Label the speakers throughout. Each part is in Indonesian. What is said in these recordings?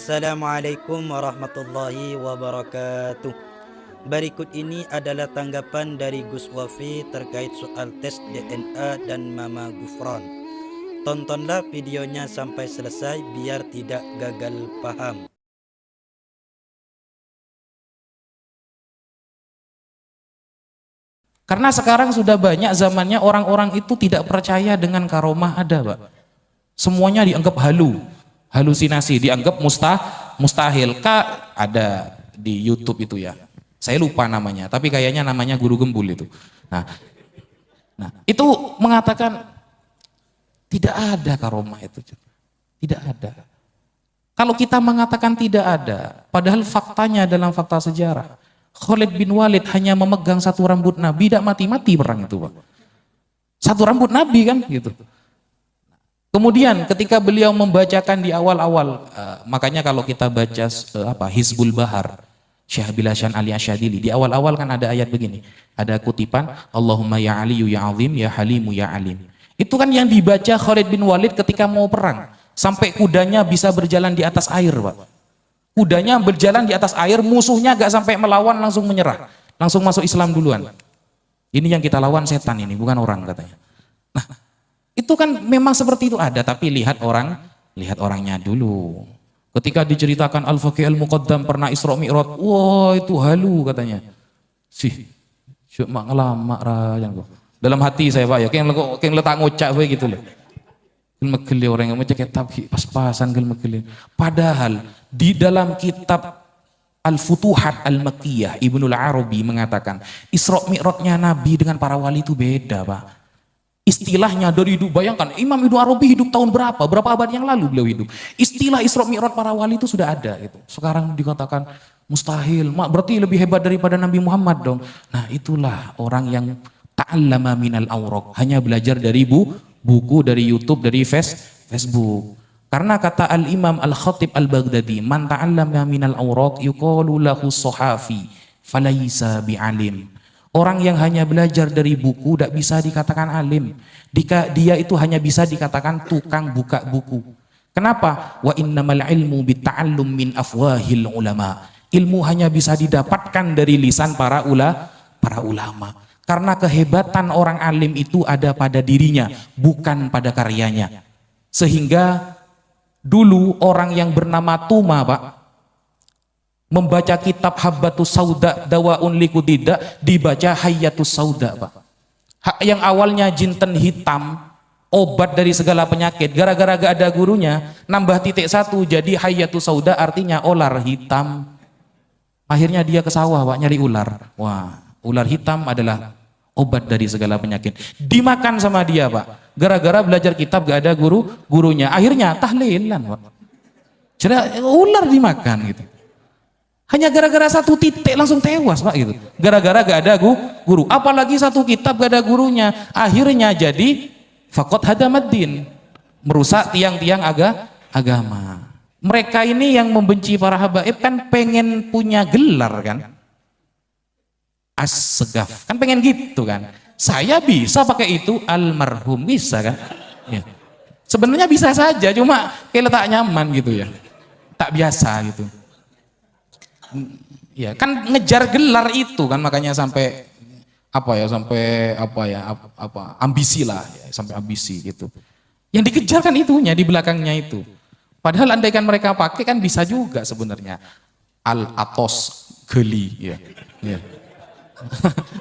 Speaker 1: Assalamualaikum warahmatullahi wabarakatuh. Berikut ini adalah tanggapan dari Gus Wafi terkait soal tes DNA dan Mama Gufron. Tontonlah videonya sampai selesai biar tidak gagal paham.
Speaker 2: Karena sekarang sudah banyak zamannya orang-orang itu tidak percaya dengan karomah ada, Pak. Semuanya dianggap halusinasi, dianggap mustahil. Kak, ada di YouTube itu ya. Saya lupa namanya, tapi kayaknya namanya Guru Gembul itu. Nah, itu mengatakan tidak ada karomah itu. Tidak ada. Kalau kita mengatakan tidak ada, padahal faktanya dalam fakta sejarah, Khalid bin Walid hanya memegang satu rambut Nabi, tidak mati-mati perang itu, Pak. Satu rambut Nabi kan gitu. Kemudian ketika beliau membacakan di awal-awal, makanya kalau kita baca Hizbul Bahar, Syekh Bilashan Ali Asyadili, di awal-awal kan ada ayat begini, ada kutipan, Allahumma ya aliyu ya azim ya halimu ya alim. Itu kan yang dibaca Khalid bin Walid ketika mau perang, sampai kudanya bisa berjalan di atas air, Pak. Kudanya berjalan di atas air, musuhnya gak sampai melawan langsung menyerah, langsung masuk Islam duluan. Ini yang kita lawan setan ini, bukan orang katanya. Nah, itu kan memang seperti itu ada, tapi lihat orangnya dulu. Ketika diceritakan Al-Faqih Al-Muqaddam pernah Isra Mi'raj, wah itu halu katanya. Cuma ngelama rakyat. Dalam hati saya, Pak, ya kayak letak ngocak gitu loh. Megeli orang yang macam kitab pas-pasan megeli. Padahal di dalam kitab Al-Futuhat Al-Makkiyah Ibnul Arabi mengatakan Isra Mi'rajnya Nabi dengan para wali itu beda, Pak. Istilahnya dari hidup, bayangkan Imam Ibnu Arabi hidup tahun berapa abad yang lalu beliau hidup. Istilah Isra Mi'raj para wali itu sudah ada gitu. Sekarang dikatakan mustahil, berarti lebih hebat daripada Nabi Muhammad dong. Nah, itulah orang yang ta'allama minal awraq, hanya belajar dari buku, dari YouTube, dari Facebook. Karena kata Al-Imam Al-Khatib Al-Baghdadi, man ta'allama minal awraq yuqalu lahu sohafi falaysa bi'alim. Orang yang hanya belajar dari buku tidak bisa dikatakan alim. Dia itu hanya bisa dikatakan tukang buka buku. Kenapa? Wa innamal ilmu bitta'allum min afwahil ulama. Ilmu hanya bisa didapatkan dari lisan para ulama. Karena kehebatan orang alim itu ada pada dirinya, bukan pada karyanya. Sehingga dulu orang yang bernama Tuma, Pak, membaca kitab Habbatus Sauda Dawaun Likutidak dibaca Hayyatus Sauda, Pak. Yang awalnya jinten hitam, obat dari segala penyakit, gara-gara gak ada gurunya, nambah titik satu jadi Hayyatus Sauda, artinya ular hitam. Akhirnya dia ke sawah, Pak, nyari ular. Wah, ular hitam adalah obat dari segala penyakit. Dimakan sama dia, Pak. Gara-gara belajar kitab gak ada gurunya. Akhirnya tahlilan, Pak. Jadi ular dimakan gitu. Hanya gara-gara satu titik langsung tewas, Pak, gitu. Gara-gara gak ada guru. Apalagi satu kitab gak ada gurunya. Akhirnya jadi faqad hadamaddin, merusak tiang-tiang agama. Mereka ini yang membenci para habaib kan pengen punya gelar kan. As-Segaf. Kan pengen gitu kan. Saya bisa pakai itu, almarhum bisa kan. Ya. Sebenarnya bisa saja, cuma kayak letak nyaman gitu ya. Tak biasa gitu. Ya kan ngejar gelar itu kan, makanya sampai ambisi lah ya, sampai ambisi gitu. Yang dikejar kan itunya di belakangnya itu. Padahal andaikan mereka pakai kan bisa juga sebenarnya. Al-Atos geli ya. Ya.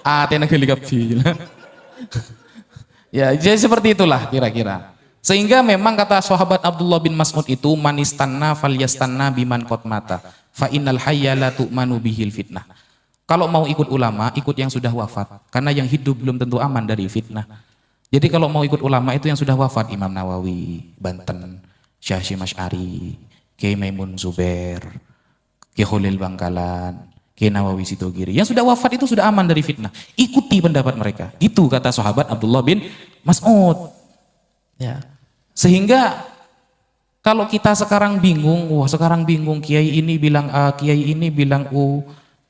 Speaker 2: Atena geli kabeh. Ya, jadi seperti itulah kira-kira. Sehingga memang kata sahabat Abdullah bin Mas'ud itu, manistanna falyastanna biman qad mata fa innal hayya la tu'manu bihil fitnah. Kalau mau ikut ulama, ikut yang sudah wafat, karena yang hidup belum tentu aman dari fitnah. Jadi kalau mau ikut ulama itu yang sudah wafat, Imam Nawawi Banten, Syekh Hasyim Asy'ari, Kiai Maimun Zubair, Kiai Khalil Bangkalan, Kiai Nawawi Sitogiri, yang sudah wafat itu sudah aman dari fitnah. Ikuti pendapat mereka. Itu kata sahabat Abdullah bin Mas'ud. Ya. Sehingga kalau kita sekarang bingung, kiai ini bilang A, kiai ini bilang U,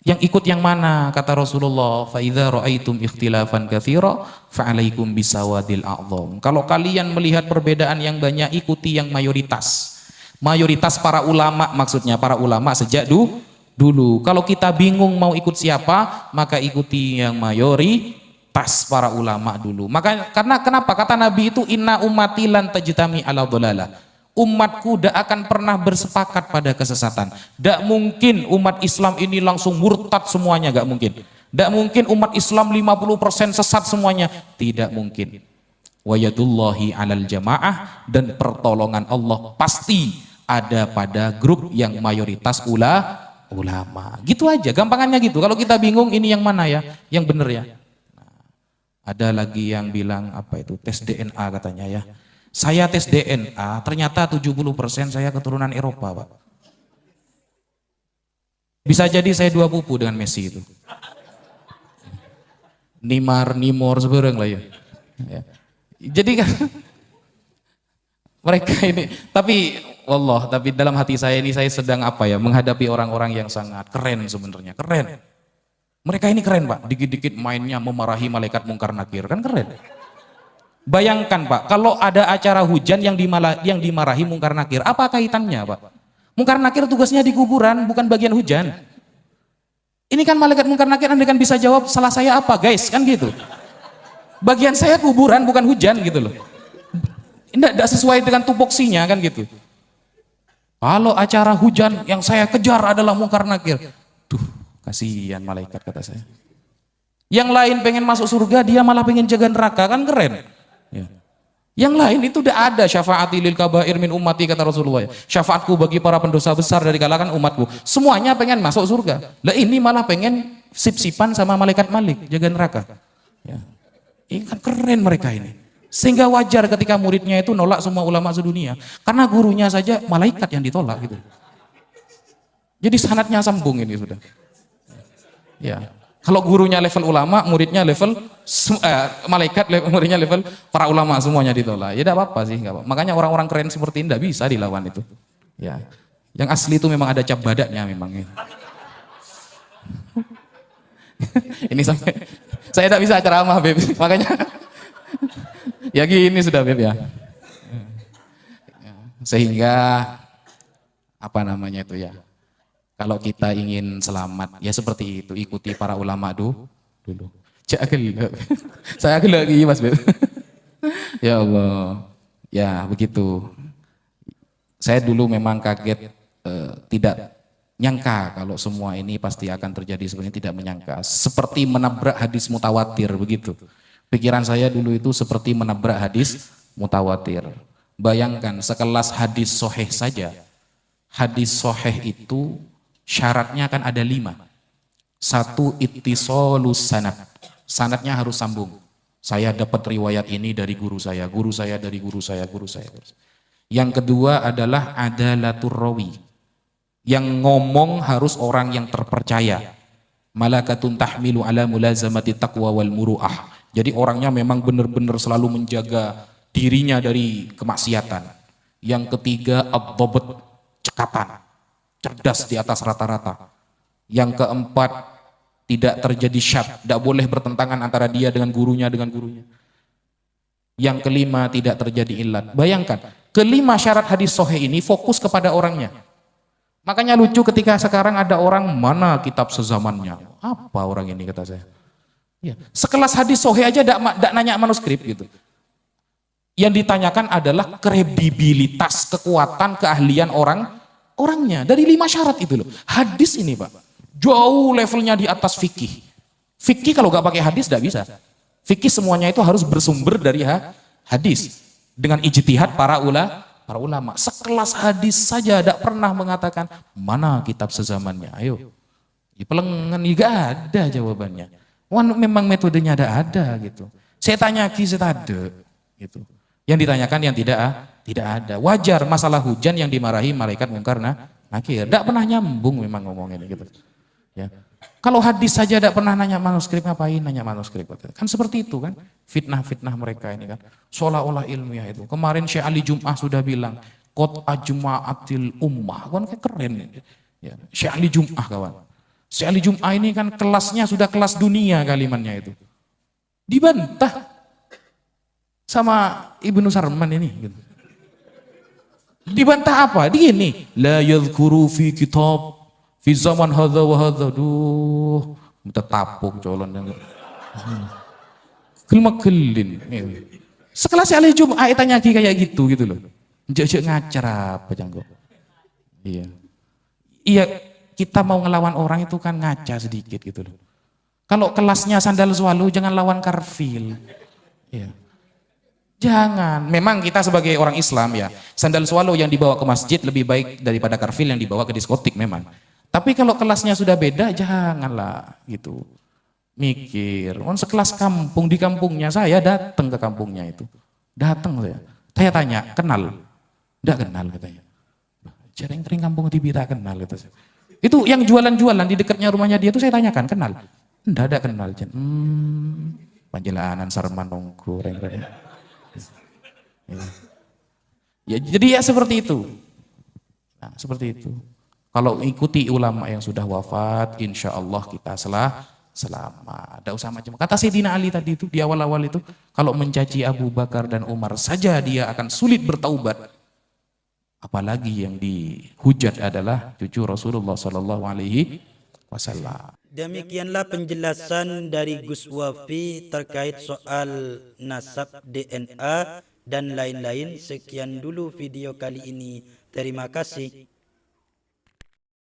Speaker 2: yang ikut yang mana? Kata Rasulullah, fa idza ra'aitum ikhtilafan katsira fa 'alaikum bisawadil a'dham. Kalau kalian melihat perbedaan yang banyak, ikuti yang mayoritas. Mayoritas para ulama, maksudnya para ulama sejak dulu. Kalau kita bingung mau ikut siapa, maka ikuti yang mayoritas para ulama dulu. Maka karena kenapa? Kata Nabi itu inna ummati lan tajtami ala dhalalah. Umatku tidak akan pernah bersepakat pada kesesatan. Tidak mungkin umat Islam ini langsung murtad semuanya, gak mungkin. Tidak mungkin umat Islam 50% sesat semuanya, tidak mungkin. Wa yadullahi alal jamaah, dan pertolongan Allah pasti ada pada grup yang mayoritas ulama. Gitu aja, gampangannya gitu. Kalau kita bingung ini yang mana ya, yang benar ya. Nah, ada lagi yang bilang apa itu tes DNA katanya ya. Saya tes DNA, ternyata 70% saya keturunan Eropa, Pak. Bisa jadi saya 2 pupu dengan Messi itu. Nimor seberang lah ya. Jadi kan mereka ini, tapi dalam hati saya ini saya sedang apa ya, menghadapi orang-orang yang sangat keren sebenarnya, keren. Mereka ini keren, Pak, dikit-dikit mainnya memarahi malaikat mungkar nakir, kan keren. Bayangkan, Pak, kalau ada acara hujan yang dimarahi mungkar nakir, apa kaitannya, Pak? Mungkar nakir tugasnya di kuburan, bukan bagian hujan. Ini kan malaikat mungkar nakir, Anda kan bisa jawab salah saya apa, guys, kan gitu. Bagian saya kuburan bukan hujan gitu loh. Tidak sesuai dengan tupoksinya kan gitu. Kalau acara hujan yang saya kejar adalah mungkar nakir. Duh, kasihan malaikat kata saya. Yang lain pengen masuk surga, dia malah pengen jaga neraka, kan keren. Ya. Yang lain itu udah ada syafaati lil kabair min ummati kata Rasulullah. Syafaatku bagi para pendosa besar dari kalangan umatku. Semuanya pengen masuk surga. Lah ini malah pengen sip-sipan sama malaikat Malik, jaga neraka. Ya. Ini kan keren mereka ini. Sehingga wajar ketika muridnya itu nolak semua ulama sedunia. Karena gurunya saja malaikat yang ditolak gitu. Jadi sanadnya sambung ini sudah. Ya. Kalau gurunya level ulama, muridnya level malaikat, muridnya level para ulama, semuanya ditolak. Ya tidak apa-apa sih, enggak apa. Makanya orang-orang keren seperti ini tidak bisa dilawan itu. Ya. Yang asli itu memang ada cap badaknya memang. Ini sampai saya tidak bisa ceramah, Beb. Makanya ya gini sudah, Beb ya. Sehingga apa namanya itu ya. Kalau kita ingin selamat, ya seperti itu, ikuti para ulama dulu. Saya agak lagi, Mas Beb. Ya Allah. Ya, begitu. Saya dulu memang kaget, tidak nyangka kalau semua ini pasti akan terjadi, sebenarnya tidak menyangka. Seperti menabrak hadis mutawatir begitu. Pikiran saya dulu itu seperti menabrak hadis mutawatir. Bayangkan sekelas hadis sahih saja. Hadis sahih itu syaratnya kan ada 5. 1 ittisalus sanad. Sanadnya harus sambung. Saya dapat riwayat ini dari guru saya dari guru saya. Yang kedua adalah adalatur rawi. Yang ngomong harus orang yang terpercaya. Malakatun tahmilu ala mulazamati taqwa wal muru'ah. Jadi orangnya memang benar-benar selalu menjaga dirinya dari kemaksiatan. Yang ketiga ad-dhabt, cekatan, cerdas di atas rata-rata. Yang keempat tidak terjadi syad, tidak boleh bertentangan antara dia dengan gurunya. Yang kelima tidak terjadi illat. Bayangkan, kelima syarat hadis sahih ini fokus kepada orangnya. Makanya lucu ketika sekarang ada orang, mana kitab sezamannya? Apa orang ini kata saya? Ya, sekelas hadis sahih aja tidak nanya manuskrip gitu. Yang ditanyakan adalah kredibilitas, kekuatan, keahlian orangnya. Dari 5 syarat itu loh. Hadis ini Pak, jauh levelnya di atas fikih. Fikih kalau nggak pakai hadis tidak bisa. Fikih semuanya itu harus bersumber dari hadis. Dengan ijtihad para ulama. Sekelas hadis saja tidak pernah mengatakan mana kitab sezamannya. Ayo, pelengan nggak ada jawabannya. Wah, memang metodenya ada gitu. Saya tanya saya ada gitu. Yang ditanyakan yang tidak ada. Wajar masalah hujan yang dimarahi malaikat mungkar nakir. Tidak pernah nyambung memang ngomongnya gitu. Ya. Kalau hadis saja tidak pernah nanya manuskrip, ngapain nanya manuskrip? Kan seperti itu kan, fitnah mereka ini kan, seolah-olah ilmiah itu. Kemarin Syekh Ali Jum'ah sudah bilang, qad ajma'atil ummah, kan keren. Ya. Syekh Ali Jum'ah kawan. Syekh Ali Jum'ah ini kan kelasnya sudah kelas dunia kalimatnya itu. Dibantah sama Ibnu Sarman ini. Gitu. Dibantah apa? Begini, la yadhkuru fi kitab fi zaman hadza wa hadza. Duh, minta tapuk colon dan kelin. Sekelas Ali Jumat tanya kayak gitu loh. Jek ngacar apa janggo. Iya. Iya, kita mau ngelawan orang itu kan ngaca sedikit gitu loh. Kalau kelasnya sandal swallow jangan lawan karfil. Iya. Jangan. Memang kita sebagai orang Islam ya, sandal swallow yang dibawa ke masjid lebih baik daripada karfil yang dibawa ke diskotik memang. Tapi kalau kelasnya sudah beda, janganlah gitu. Mikir. Sekelas kampung, di kampungnya saya datang ke kampungnya itu. Datang saya. Saya tanya, kenal? Enggak kenal katanya. Jarang kering kampung Tibita kenal gitu. Itu yang jualan-jualan di dekatnya rumahnya dia itu saya tanyakan, kenal? Enggak ada kenal. Panjelanan sarman nongko. Ya, jadi ya seperti itu. Nah, seperti itu. Kalau ikuti ulama yang sudah wafat, insya Allah kita selamat. Tidak usah macam. Kata Sayyidina Ali tadi itu di awal-awal itu, kalau mencaci Abu Bakar dan Umar saja dia akan sulit bertaubat. Apalagi yang dihujat adalah cucu Rasulullah Sallallahu Alaihi Wasallam.
Speaker 1: Demikianlah penjelasan dari Gus Wafi terkait soal nasab DNA dan lain-lain. Sekian dulu video kali ini. Terima kasih.